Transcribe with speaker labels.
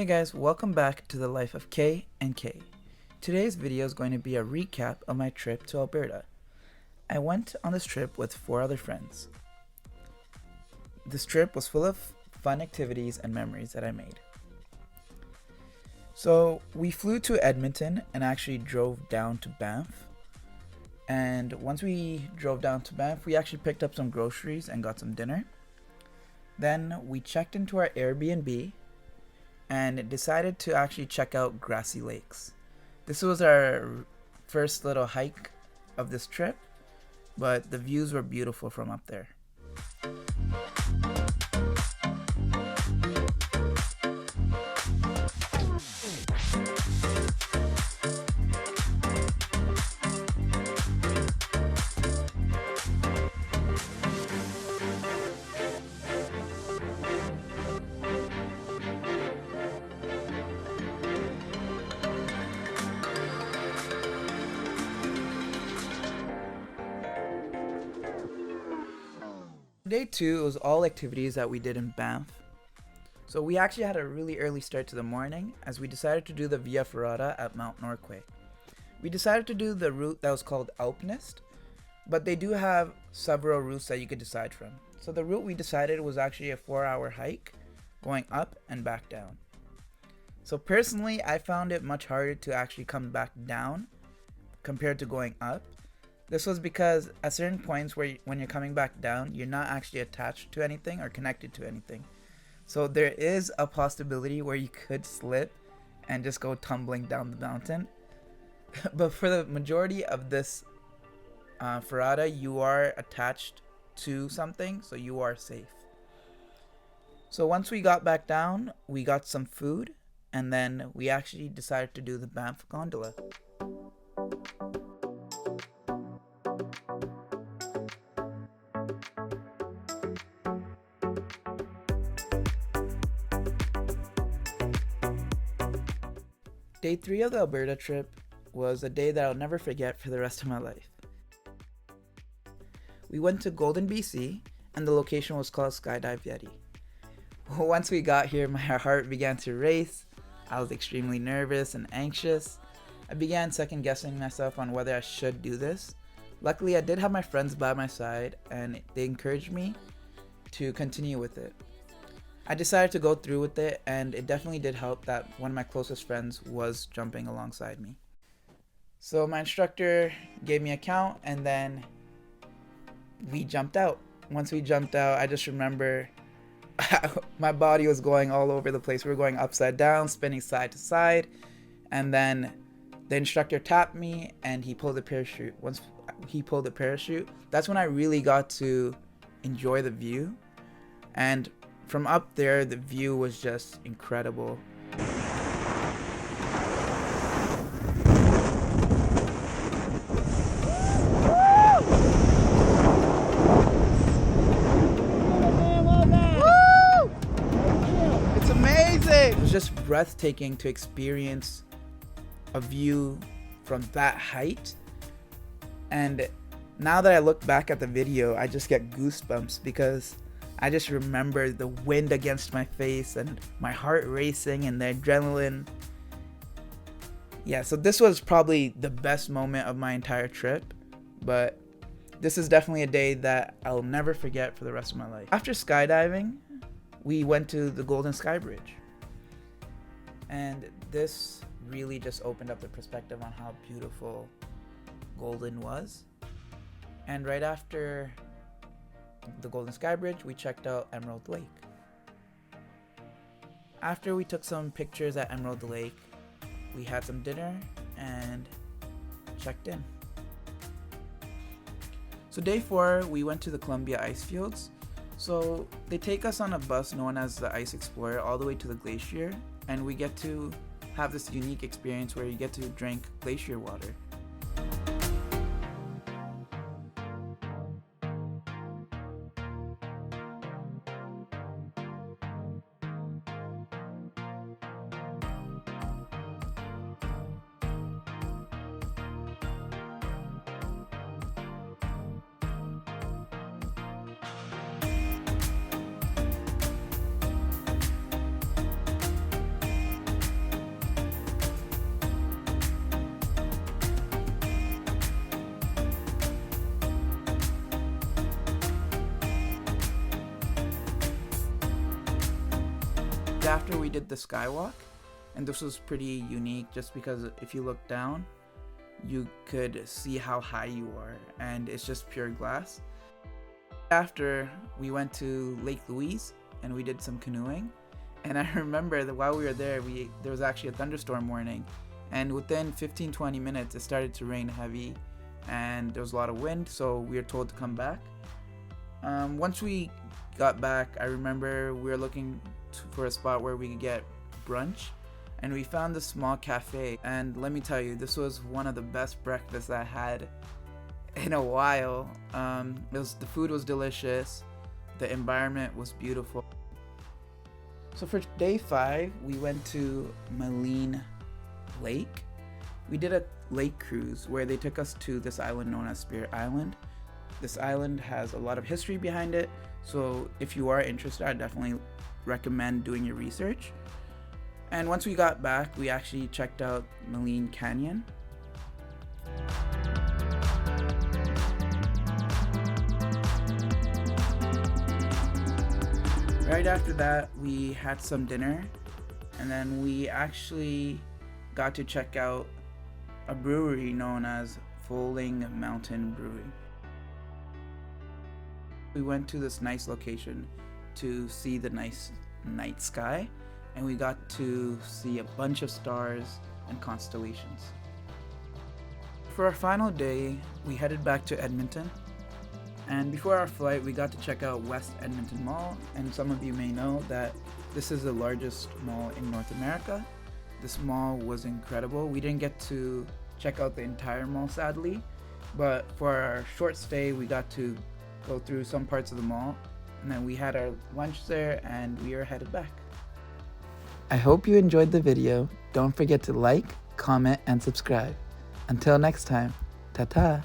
Speaker 1: Hey guys, welcome back to the life of K and K. Today's video is going to be a recap of my trip to Alberta. I went on this trip with 4 other friends. This trip was full of fun activities and memories that I made. So we flew to Edmonton and actually drove down to Banff. And once we drove down to Banff, we actually picked up some groceries and got some dinner. Then we checked into our Airbnb and decided to actually check out grassy lakes. This was our first little hike of this trip, but the views were beautiful from up there. Day 2 was all activities that we did in Banff. So we actually had a really early start to the morning as we decided to do the Via Ferrata at Mount Norquay. We decided to do the route that was called Alpinist, but they do have several routes that you could decide from. So the route we decided was actually a 4-hour hike going up and back down. So personally, I found it much harder to actually come back down compared to going up. This was because at certain points when you're coming back down, you're not actually attached to anything or connected to anything. So there is a possibility where you could slip and just go tumbling down the mountain. But for the majority of this Ferrata, you are attached to something, so you are safe. So once we got back down, we got some food, and then we actually decided to do the Banff gondola. Day 3 of the Alberta trip was a day that I'll never forget for the rest of my life. We went to Golden, BC, and the location was called Skydive Yeti. Once we got here, my heart began to race. I was extremely nervous and anxious. I began second guessing myself on whether I should do this. Luckily, I did have my friends by my side, and they encouraged me to continue with it. I decided to go through with it, and it definitely did help that one of my closest friends was jumping alongside me. So my instructor gave me a count, and then we jumped out. Once we jumped out, I just remember my body was going all over the place. We were going upside down, spinning side to side, and then the instructor tapped me and he pulled the parachute. Once he pulled the parachute, that's when I really got to enjoy the view. And from up there, the view was just incredible. It's amazing! It was just breathtaking to experience a view from that height. And now that I look back at the video, I just get goosebumps because I just remember the wind against my face and my heart racing and the adrenaline. Yeah, so this was probably the best moment of my entire trip, but this is definitely a day that I'll never forget for the rest of my life. After skydiving, we went to the Golden Sky Bridge. And this really just opened up the perspective on how beautiful Golden was. And right after the Golden Sky Bridge, we checked out Emerald Lake. After we took some pictures at Emerald Lake, we had some dinner and checked in. So day 4, we went to the Columbia ice fields. So they take us on a bus known as the Ice Explorer all the way to the glacier, and we get to have this unique experience where you get to drink glacier water. after we did the skywalk, and this was pretty unique just because if you look down, you could see how high you are, and it's just pure glass. After, we went to Lake Louise and we did some canoeing, and I remember that while we were there, there was actually a thunderstorm warning, and within 15-20 minutes it started to rain heavy and there was a lot of wind, so we were told to come back. Once we got back, I remember we were looking for a spot where we could get brunch, and we found this small cafe, and let me tell you, this was one of the best breakfasts I had in a while. The food was delicious, the environment was beautiful. So for day 5, we went to Maline Lake. We did a lake cruise where they took us to this island known as Spirit Island. This island has a lot of history behind it, so if you are interested, I definitely recommend doing your research. And once we got back, we actually checked out Maline Canyon. Right after that, we had some dinner, and then we actually got to check out a brewery known as Falling Mountain Brewery. We went to this nice location to see the nice night sky, and we got to see a bunch of stars and constellations. For our final day, we headed back to Edmonton, and before our flight, we got to check out West Edmonton Mall, and some of you may know that this is the largest mall in North America. This mall was incredible. We didn't get to check out the entire mall, sadly, but for our short stay, we got to go through some parts of the mall, and then we had our lunch there and we are headed back. I hope you enjoyed the video. Don't forget to like, comment, and subscribe. Until next time, ta-ta!